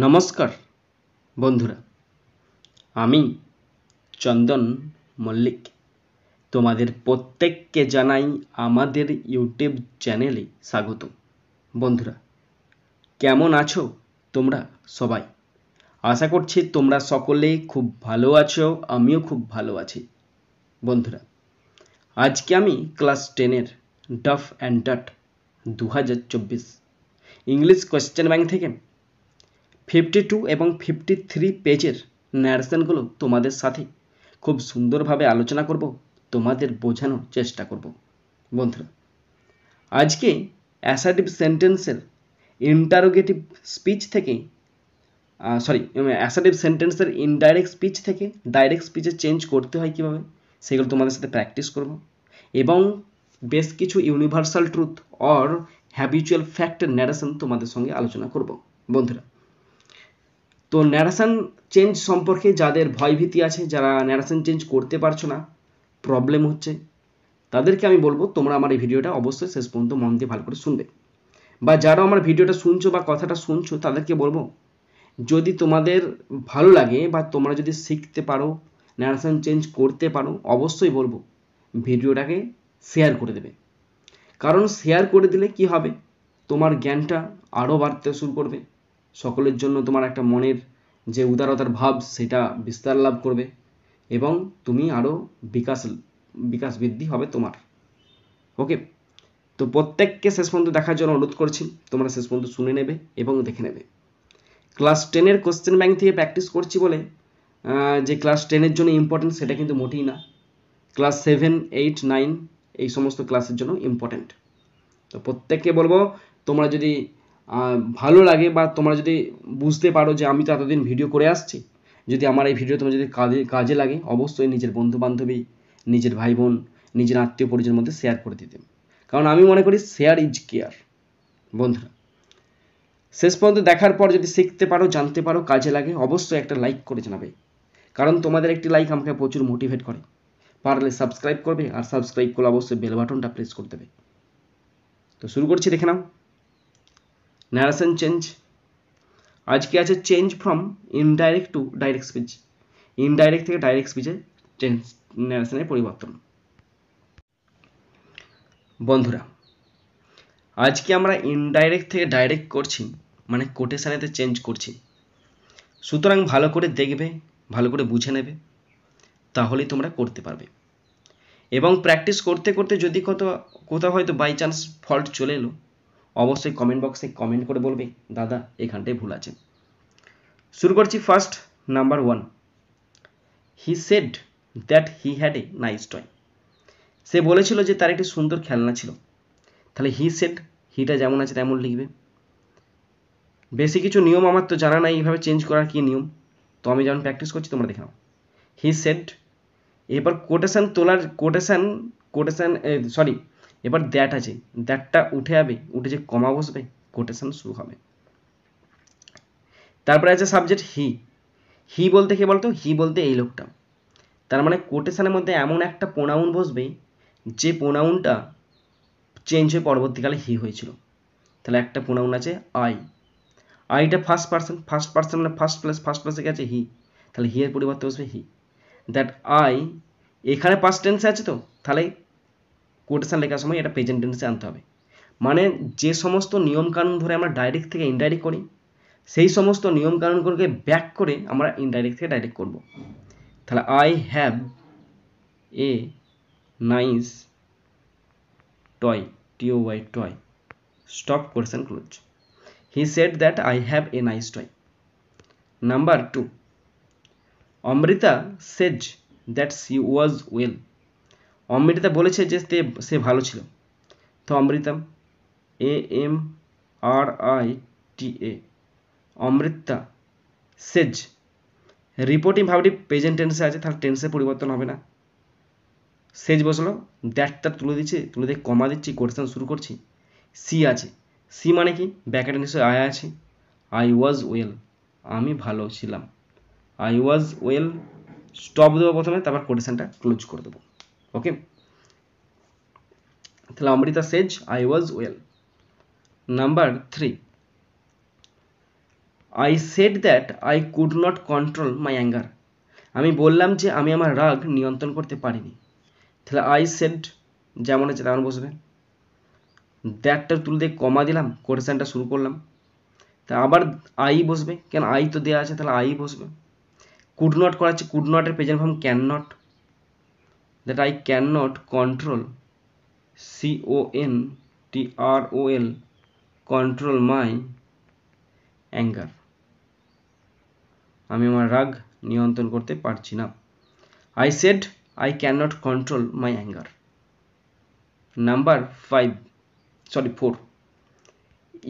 নমস্কার বন্ধুরা, আমি চন্দন মল্লিক তোমাদের প্রত্যেককে জানাই আমাদের ইউটিউব চ্যানেলে স্বাগত। বন্ধুরা, কেমন আছো তোমরা সবাই? আশা করছি তোমরা সকলেই খুব ভালো আছো, আমিও খুব ভালো আছি। বন্ধুরা, আজকে আমি ক্লাস 10-এর ডাফ অ্যান্ড ডাট 2024 ইংলিশ কোয়েশ্চেন ব্যাংক থেকে 52 এবং 53 পেজের ন্যারেশনগুলো তোমাদের সাথে খুব সুন্দরভাবে আলোচনা করব, তোমাদের বোঝানোর চেষ্টা করব। বন্ধুরা, আজকে অ্যাসার্টিভ সেন্টেন্সের ইন্টারোগেটিভ স্পিচ থেকে অ্যাসার্টিভ সেন্টেন্সের ইনডাইরেক্ট স্পিচ থেকে ডাইরেক্ট স্পিচে চেঞ্জ করতে হয় কীভাবে, সেগুলো তোমাদের সাথে প্র্যাকটিস করব এবং বেশ কিছু ইউনিভার্সাল ট্রুথ অর হ্যাবিচুয়াল ফ্যাক্টের ন্যারেশন তোমাদের সঙ্গে আলোচনা করব। বন্ধুরা, তো ন্যারেশন চেঞ্জ সম্পর্কে যাদের ভয়ভীতি আছে, যারা ন্যারেশন চেঞ্জ করতে পারছো না, প্রবলেম হচ্ছে, তাদেরকে আমি বলবো তোমরা আমার এই ভিডিওটা অবশ্যই শেষ পর্যন্ত মন দিয়ে ভালো করে শুনবে। বা যারা আমার ভিডিওটা শুনছো বা কথাটা শুনছো, তাদেরকে বলবো যদি তোমাদের ভালো লাগে বা তোমরা যদি শিখতে পারো, ন্যারেশন চেঞ্জ করতে পারো, অবশ্যই বলবো ভিডিওটাকে শেয়ার করে দেবে। কারণ শেয়ার করে দিলে কি হবে, তোমার জ্ঞানটা আরও বাড়তে শুরু করবে, সকলের জন্য তোমার একটা মনের যে উদারতার ভাব সেটা বিস্তার লাভ করবে এবং তুমি আরও বিকাশ বৃদ্ধি হবে তোমার। ওকে, তো প্রত্যেককে শেষ পর্যন্ত দেখার জন্য অনুরোধ করছি, তোমরা শেষ পর্যন্ত শুনে নেবে এবং দেখে নেবে। ক্লাস 10-এর কোশ্চেন ব্যাংক থেকে প্র্যাকটিস করছি বলে যে ক্লাস 10-এর জন্য ইম্পর্টেন্ট সেটা কিন্তু মোটেই না। ক্লাস 7, 8, 9 এই সমস্ত ক্লাসের জন্য ইম্পর্টেন্ট। তো প্রত্যেককে বলবো তোমরা যদি ভালো লাগে বা তোমরা যদি বুঝতে পারো যে আমি তো এতদিন ভিডিও করে আসছি, যদি আমার এই ভিডিও তোমার যদি কাজে লাগে, অবশ্যই নিজের বন্ধু বান্ধবী, নিজের ভাই বোন, নিজের আত্মীয় পরিজনের মধ্যে শেয়ার করে দিতে। কারণ আমি মনে করি শেয়ার ইজ কেয়ার। বন্ধুরা, শেষ পর্যন্ত দেখার পর যদি শিখতে পারো, জানতে পারো, কাজে লাগে, অবশ্যই একটা লাইক করে জানাবে। কারণ তোমাদের একটি লাইক আমাকে প্রচুর মোটিভেট করে। পারলে সাবস্ক্রাইব করবে, আর সাবস্ক্রাইব করলে অবশ্যই বেল বাটনটা প্রেস করে দেবে। তো শুরু করছি, দেখে নাও। ন্যারেশন চেঞ্জ আজকে আছে change from indirect to direct speech. Indirect থেকে ডাইরেক্ট স্পিচে ন্যারেশনের পরিবর্তন। বন্ধুরা, আজকে আমরা ইনডাইরেক্ট থেকে ডাইরেক্ট করছি, মানে কোটেশনেতে চেঞ্জ করছি। সুতরাং ভালো করে দেখবে, ভালো করে বুঝে নেবে, তাহলেই তোমরা করতে পারবে। এবং প্র্যাকটিস করতে করতে যদি কোথাও হয়তো বাই চান্স ফল্ট চলে এলো, অবশ্যই কমেন্ট বক্সে কমেন্ট করে বলবে দাদা এখানটায় ভুল আছে। শুরু করছি। First, number 1, he said that he had a nice toy. সে বলেছিল যে তার একটি সুন্দর খেলনা ছিল। তাহলে হি সেড, হিটা যেমন আছে তেমন লিখবে। বেশি কিছু নিয়ম আমার তো জানা নাই এইভাবে চেঞ্জ করার কি নিয়ম, তো আমি যেমন প্র্যাকটিস করছি তোমরা দেখে নাও। হি সেড, এবার কোটেশন তোলার এবার দ্যাট আছে, দ্যাটটা উঠে যাবে, উঠে যে কমা বসবে, কোটেশন শুরু হবে। তারপরে আছে সাবজেক্ট হি। হি বলতে কে বলতো? হি বলতে এই লোকটা। তার মানে কোটেশনের মধ্যে এমন একটা প্রোনাউন বসবে যে প্রোনাউনটা চেঞ্জ হয়ে পরবর্তীকালে হি হয়েছিল। তাহলে একটা প্রোনাউন আছে আই। আইটা ফার্স্ট পার্সন মানে ফার্স্ট প্লেসে গেছে হি, তাহলে হি এর পরিবর্তে বসবে হি। দ্যাট আই এখানে পাস্ট টেন্সে আছে, তো তাহলে কোটেশন লেখার সময় এটা প্রেজেন্ট টেন্সে আনতে হবে। মানে যে সমস্ত নিয়মকানুন ধরে আমরা ডাইরেক্ট থেকে ইনডাইরেক্ট করি, সেই সমস্ত নিয়মকানুনগুলোকে ব্যাক করে আমরা ইনডাইরেক্ট থেকে ডাইরেক্ট করব। তাহলে I have a nice toy, TOY, toy, stop, quotation close. He said that I have a nice toy. Number 2, Amrita says that she was well. Amrita বলেছে যে সে ভালো ছিল। তো অমৃতা, AMRITA, অমৃতা সেজ, রিপোর্টিং ভাবটি প্রেজেন্ট টেন্সে আছে, তাহলে টেন্সে পরিবর্তন হবে না। সেজ বসলো, দ্যাটটা তুলে দিয়ে কমা দিচ্ছি, কোটেশন শুরু করছি। সি আছে, সি মানে কি? ব্যাকেটে নিশ্চয়ই আয় আছে। আই ওয়াজ ওয়েল, আমি ভালো ছিলাম। আই ওয়াজ ওয়েল, স্টপ দেবো প্রথমে, তারপর কোটেশনটা ক্লোজ করে দেবো। ওকে, তাহলে Amrita says I was well. Number 3, I said that I could not control my anger, আমি বললাম যে আমি আমার রাগ নিয়ন্ত্রণ করতে পারিনি। তাহলে আই সেড যেমন আছে তেমন বসবে, দ্যাটটা তুলে দিয়ে কমা দিলাম, কোটেশনটা শুরু করলাম। তা আবার আই বসবে, কেন আই তো দেওয়া আছে, তাহলে আই বসবে। কুড নট করা আছে, কুড নটের present form can not, that I can not control, CONTROL, control my anger, আমি আমার রাগ নিয়ন্ত্রণ করতে পারছি না। I said I can not control my anger. Number 4,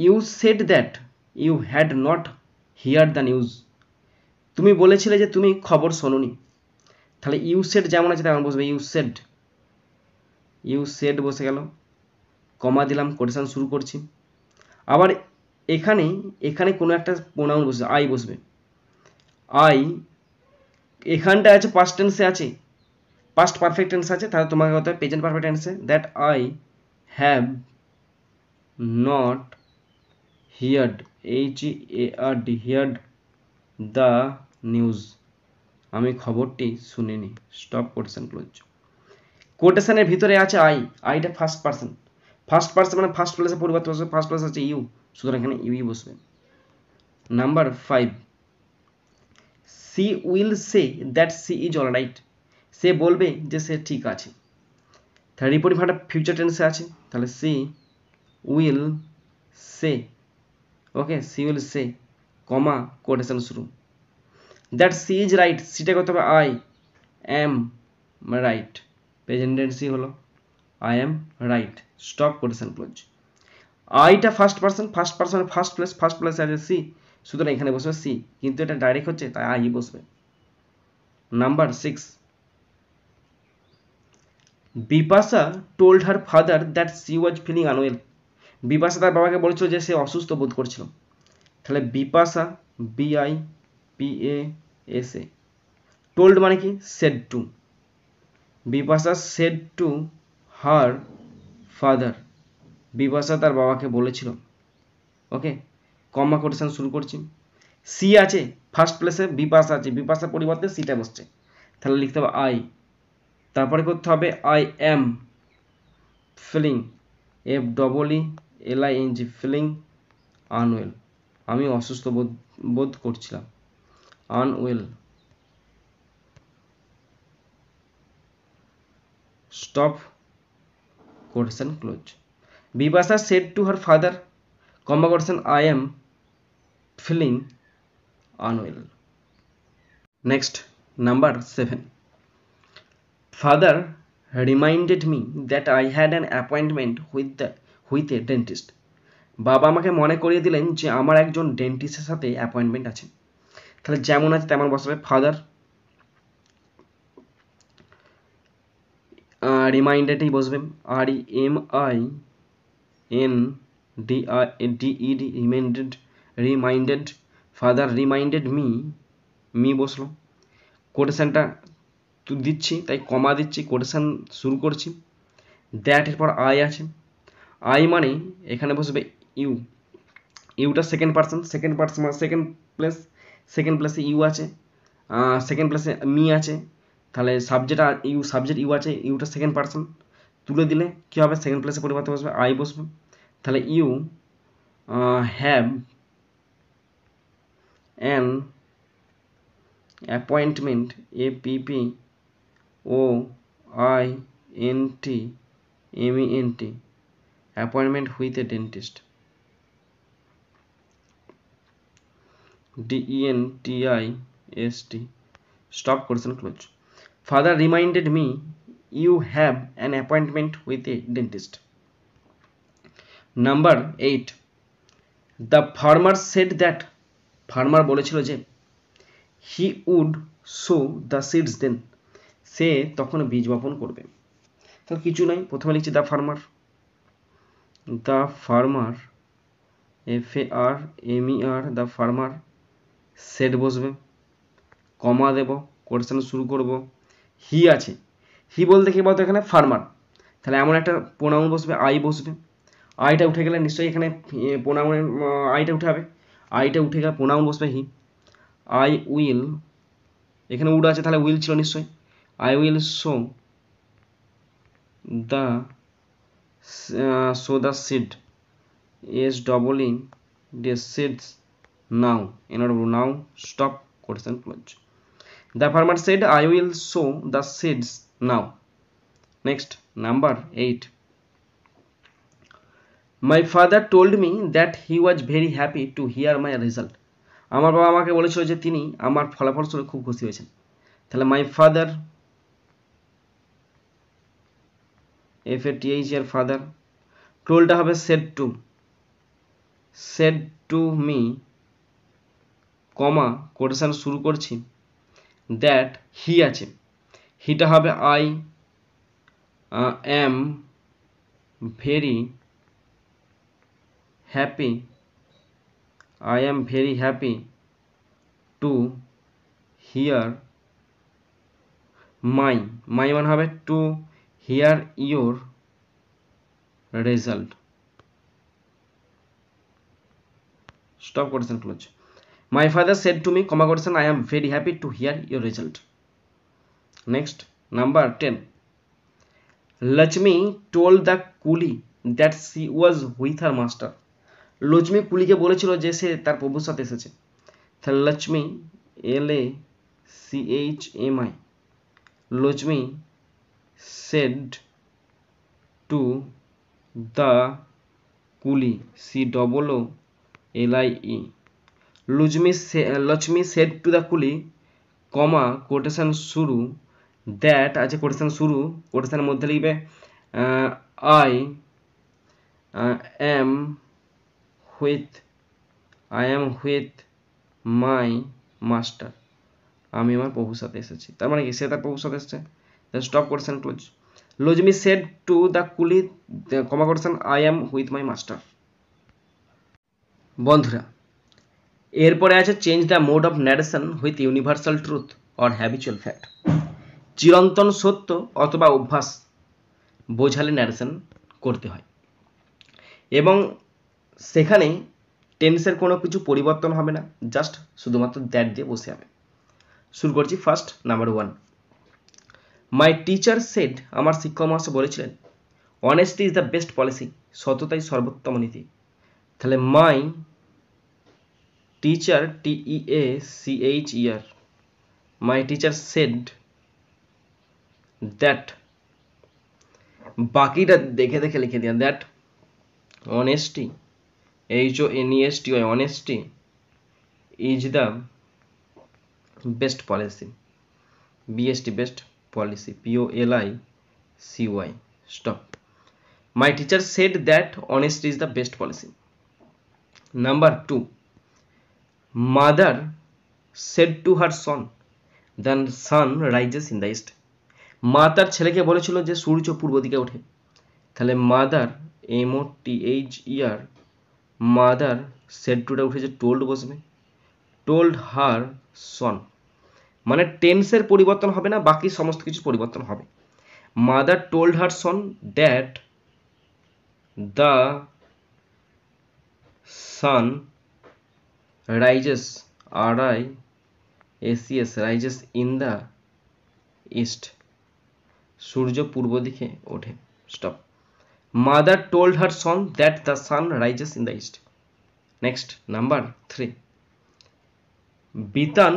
you said that you had not hear the news, তুমি বলেছিলে যে তুমি খবর শোনোনি। তাহলে ইউ সেড যেমন আছে তেমন বসবে, ইউ সেড বসে গেল, কমা দিলাম, কোটেশন শুরু করছি। আবার এখানে কোনো একটা প্রোনাউন বসবে, আই বসবে। আই এখানটা আছে পাস্ট টেন্সে আছে, পাস্ট পারফেক্ট টেন্স আছে, তাহলে তোমাকে হতে হবে প্রেজেন্ট পারফেক্ট টেন্সে, that I have not heard, HEARD, heard the news, আমি খবরটি শুনিনি। Stop quotation close. কোটেশনের ভিতরে আছে আইটা ফার্স্ট পার্সন মানে ফার্স্ট প্লেসে পরিবর্তন বসবে, ফার্স্ট প্লেস আছে ইউ, সুতরাং এখানে ইউই বসবে। Number 5, she will say that she is all right, সে বলবে যে সে ঠিক আছে। তাহলে রিপোর্টিং ভার্বটা ফিউচার টেন্সে আছে, তাহলে she will say, okay, she will say, comma, quotation শুরু। দ্যাট সি ইজ রাইট, সিটা করতে হবে আই অ্যাম রাইট, প্রেজেন্ট টেন্সই হলো I am right. Stop quotation close. আইটা ফার্স্ট পার্সন ফার্স্ট প্লেস আছে সি, সুতরাং এখানে বসবে সি, কিন্তু এটা ডাইরেক্ট হচ্ছে তাই আই বসবে। Number 6, Bipasha told her father that she was feeling unwell, Bipasha তার বাবাকে বলেছিল যে সে অসুস্থ বোধ করছিল। তাহলে বিপাশা, BIPASA, টোল্ড মানে কি, said to, Bipasha said to her father, Bipasha তার বাবাকে বলেছিল, ওকে, কমা, কোটেশন শুরু করছি। সি আছে ফার্স্ট প্লেসে, বিপাশা আছে, বিপাশার পরিবর্তে সিটা বসছে, তাহলে লিখতে হবে আই, তারপরে করতে হবে I am feeling, FEELING, feeling unwell, আমি অসুস্থ বোধ করছিলাম, unwell. Stop quotation close. Bipasha said to her father, comma, quotation, I am feeling unwell. Next, number 7, father reminded me that I had an appointment with a dentist, বাবা আমাকে মনে করিয়ে দিলেন যে আমার একজন ডেন্টিস্টের সাথে অ্যাপয়েন্টমেন্ট আছে। তাহলে যেমন আছে তেমন বসাবে, ফাদার, রিমাইন্ডেডই বসবে, REMINDED, reminded, father reminded me বসলো, কোটেশনটা দিচ্ছি তাই কমা দিচ্ছি, কোটেশন শুরু করছি। দ্যাট এর পর আই আছে, আই মানে এখানে বসবে ইউটা সেকেন্ড পার্সন মানে সেকেন্ড প্লেসে ইউ আছে, সেকেন্ড প্লেসে মি আছে, তাহলে সাবজেক্ট ইউ আছে, ইউটা সেকেন্ড পার্সন, তুলে দিলে কী হবে, সেকেন্ড প্লেসে পরিবর্তে বসবে আই বসবে। তাহলে you have an appointment, APPOINTMENT, appointment with a dentist, DENTIST। Stop quotation close. Father reminded me you have an appointment with a dentist. Number 8, the farmer said that, farmer বলেছিল যে he would sow the seeds then, সে তখন বীজ বপন করবে। তাহলে কিছু নাই, প্রথমে লিখছি the farmer, FARMER, the farmer, said বসবে, কমা দেব, কোটেশন শুরু করব। হি আছে, হি বলতে কি বলতো এখানে ফার্মার, তাহলে এমন একটা প্রোনাউন বসবে, আই বসবে, আইটা উঠে গেলে নিশ্চয়ই এখানে প্রোনাউনের আইটা উঠে হবে, আইটা উঠে গেলে প্রোনাউন বসবে হি। আই উইল, এখানে উড আছে তাহলে উইল ছিল নিশ্চয়ই। I will show the seed, S double in the seeds now, in order to now stop quotation close. The farmer said, I will sow the seeds now. Next, number 8. My father told me that he was very happy to hear my result. আমার বাবা আমাকে বলেছিল যে তিনি আমার ফলাফল শুনে খুব খুশি হয়েছেন। তাহলে my father, FATH এর father, told হবে said to me, comma quotation শুরু করছি দ্যাট হি আছে, হিটা হবে I am very happy, I am very happy to hear my মানে হবে to hear your result. Stop quotation close. My father said to me, comma quotation, I am very happy to hear your result. Next, number 10. Lakshmi told the coolie that she was with her master. Lakshmi কুলিকে বলেছিল যে সে তার প্রভুর সাথে এসেছে। তাহলে Lakshmi, LACHMI, Lakshmi said to the coolie, COOLIE, Lakshmi said to the coolie, comma quotation শুরু that আছে, quotation শুরু, কোটেশনের মধ্যে লিখবে I am with my master, আমি আমার প্রভুর সাথে এসেছি। তার মানে কি সে তার প্রভুর সাথে এসেছে। Stop quotation close. Lakshmi said to the coolie, comma quotation, I am with my master. বন্ধুরা, এরপরে আছে change the mode of narration with universal truth or habitual fact. চিরন্তন সত্য অথবা অভ্যাস বোঝালে ন্যারেশন করতে হয়, এবং সেখানে টেন্সের কোনো কিছু পরিবর্তন হবে না, জাস্ট শুধুমাত্র দ্যাট দিয়ে বসে হবে। শুরু করছি। First, number 1, my teacher said, আমার শিক্ষক মহাশয় বলেছিলেন, honesty is the best policy, সততাই সর্বোত্তম নীতি। তাহলে my teacher, TEACHER, my teacher said that, বাকিটা দেখে দেখে লিখে দেওয়া, that honesty, HONESTY, honesty is the best policy, BEST, best policy, POLICY. Stop. My teacher said that honesty is the best policy. Number 2, mother said to her son, the sun rises in the east. মা তার ছেলেকে বলেছিল যে সূর্য পূর্ব দিকে ওঠে। তাহলে mother, MOTHER, mother said টুটা উঠেছে, টোল্ড বসবে, টোল্ড হার সন, মানে টেন্সের পরিবর্তন হবে না, বাকি সমস্ত কিছু পরিবর্তন হবে। Mother told her son that the sun rises, RISES, rises in the east, সূর্য পূর্ব দিকে ওঠে। Stop. Mother told her son that the sun rises in the east. Next, number 3, Bitan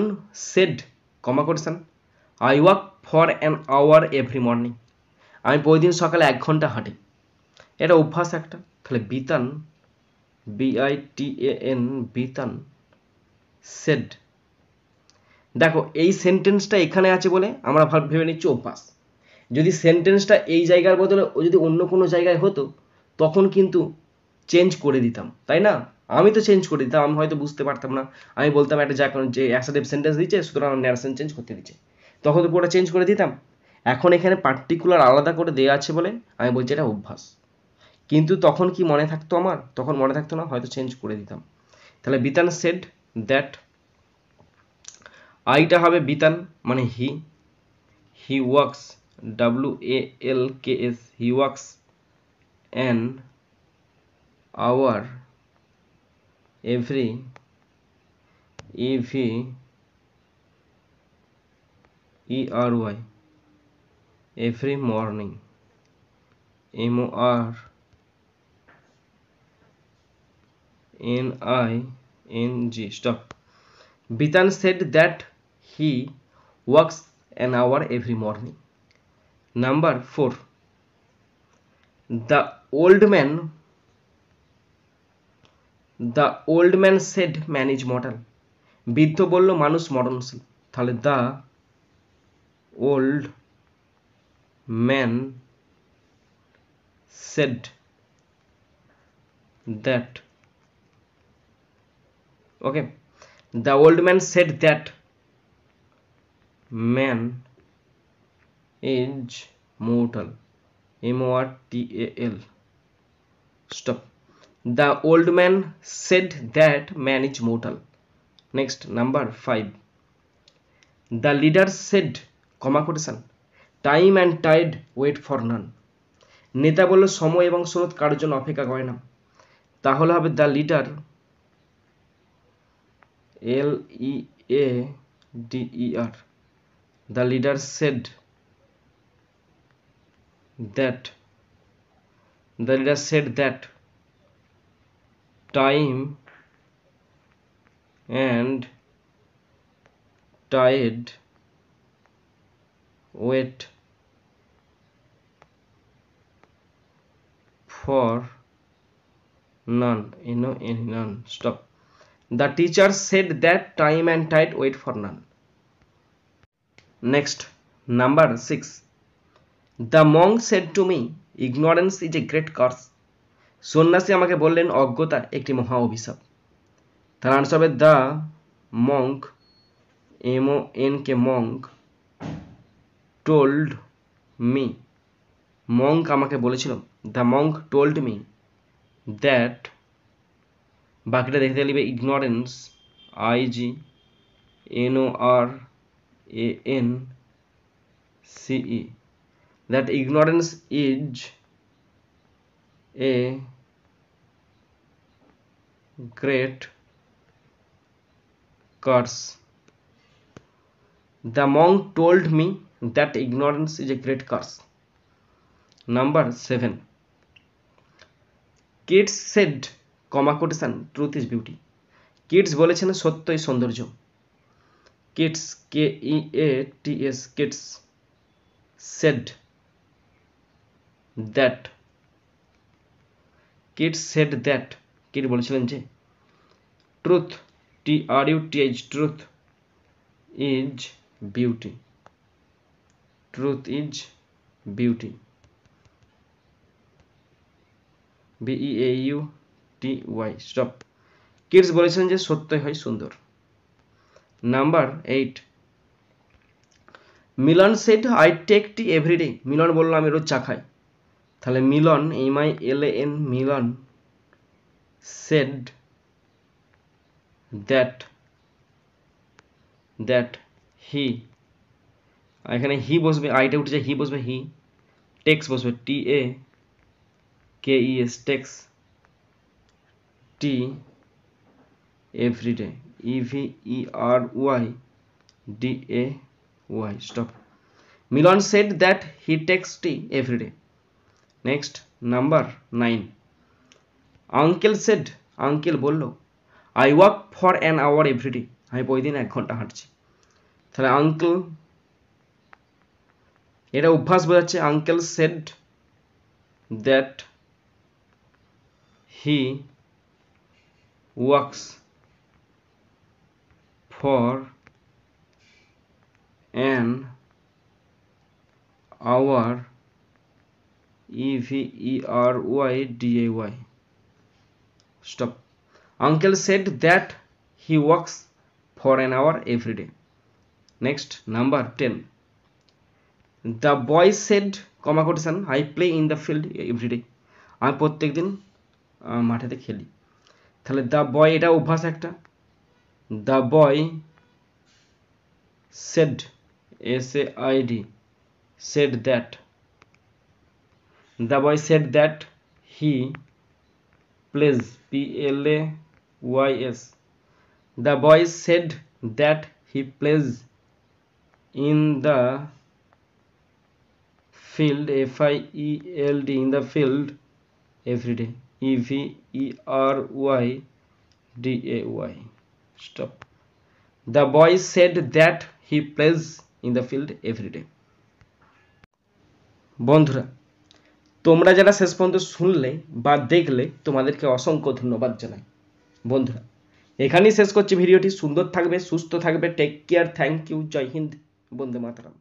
said, comma quotation, I walk for an hour every morning. আমি প্রতিদিন সকালে 1 ঘন্টা হাঁটি। এটা অভ্যাস একটা। তাহলে বিতান, BITAN, বিতান সেড। দেখো এই সেন্টেন্সটা এখানে আছে বলে আমরা ভেবে নিচ্ছি অভ্যাস। যদি সেন্টেন্সটা এই জায়গার বদলে যদি অন্য কোনো জায়গায় হতো তখন কিন্তু চেঞ্জ করে দিতাম, তাই না? আমি তো চেঞ্জ করে দিতাম, আমি হয়তো বুঝতে পারতাম না, আমি বলতাম একটা যে অ্যাসার্টিভ সেন্টেন্স দিচ্ছে সুতরাং ন্যারেশন চেঞ্জ করতে দিচ্ছে, তখন তো পুরোটা চেঞ্জ করে দিতাম। এখন এখানে পার্টিকুলার আলাদা করে দেওয়া আছে বলে আমি বলছি এটা অভ্যাস। কিন্তু তখন কি মনে থাকতো আমার? তখন মনে থাকতো না, হয়তো চেঞ্জ করে দিতাম। তাহলে বিতান সেড দ্যাট, আইটা হবে বিতান মানে he works, WALKS, he works an hour every EVERY, every morning, MORNING. Stop. Bitan said that he walks an hour every morning. Number 4. The old man said man is mortal. বৃদ্ধ বলল মানুষ মরণশীল। তাহলে the old man said that, okay, the old man said that man is mortal, MORTAL. Stop. The old man said that man is mortal. Next, number 5. The leader said, time and tide wait for none. নেতা বলল সময় এবং স্রোত কারোর জন্য অপেক্ষা করে না। তাহলে হবে the leader, LEADER, the leader said that time and tide wait for none, none. Stop. The teacher said that time and tide wait for none. Next, number 6. The monk said to me, ignorance is a great curse. সন্ন্যাসী আমাকে বললেন অজ্ঞতা একটি মহা অভিশাপ। তার answer হবে the monk, MONK, monk told me, monk আমাকে বলেছিল, the monk told me that, বাকিটা দেখতে লিখবে ignorance, IGNORANCE, that ignorance is a great curse. The monk told me that ignorance is a great curse. Number 7. Kids said, truth is beauty. Kids বলেছেন সত্যই সৌন্দর্য। Kids, KEATS, kids said that, kids said that, kid বলেছিলেন যে truth, TRUTH, truth is beauty, truth is beauty, BEAUTY. Stop. Keats বলেছেন যে সত্যই হয় সুন্দর। Number 8. Milan said I take tea everyday. Milan বলল আমি রোজ চা খাই। তাহলে মিলন, MILAN, Milan said that he, এখানে হি বসবে, আইটা উঠেছে, হি বসবে, হি, টেক্স বসবে, TAKES, text, T everyday, EVERYDAY. Stop. Milan said that he takes tea every day. Next, number 9. Uncle said, uncle বললো I walk for an hour every day. আমি প্রতিদিন 1 ঘন্টা হাঁটছি। তাহলে আঙ্কেল, এটা অভ্যাস বোঝাচ্ছে। Uncle said that he walks for an hour, EVERYDAY. Stop. Uncle said that he walks for an hour every day. Next, number 10. The boy said, I play in the field every day. আমি প্রত্যেকদিন মাঠেতে খেলি। তাহলে the boy, এটা অভ্যাস একটা। The boy said, SAID, said that, the boy said that he plays, PLAYS, The boy said that he plays in the field, F-I-E-L-D, in the field every day, E-V-E-R-Y-D-A-Y. Stop. The boy said that he plays in the field every day. বন্ধুরা, তোমরা যারা শেষ পর্যন্ত শুনলে বা দেখলে তোমাদেরকে অসংখ্য ধন্যবাদ জানাই। বন্ধুরা, এখানেই শেষ করছি ভিডিওটি। সুন্দর থাকবে, সুস্থ থাকবে, টেক কেয়ার, থ্যাংক ইউ, জয় হিন্দ, বন্দে মাতরম।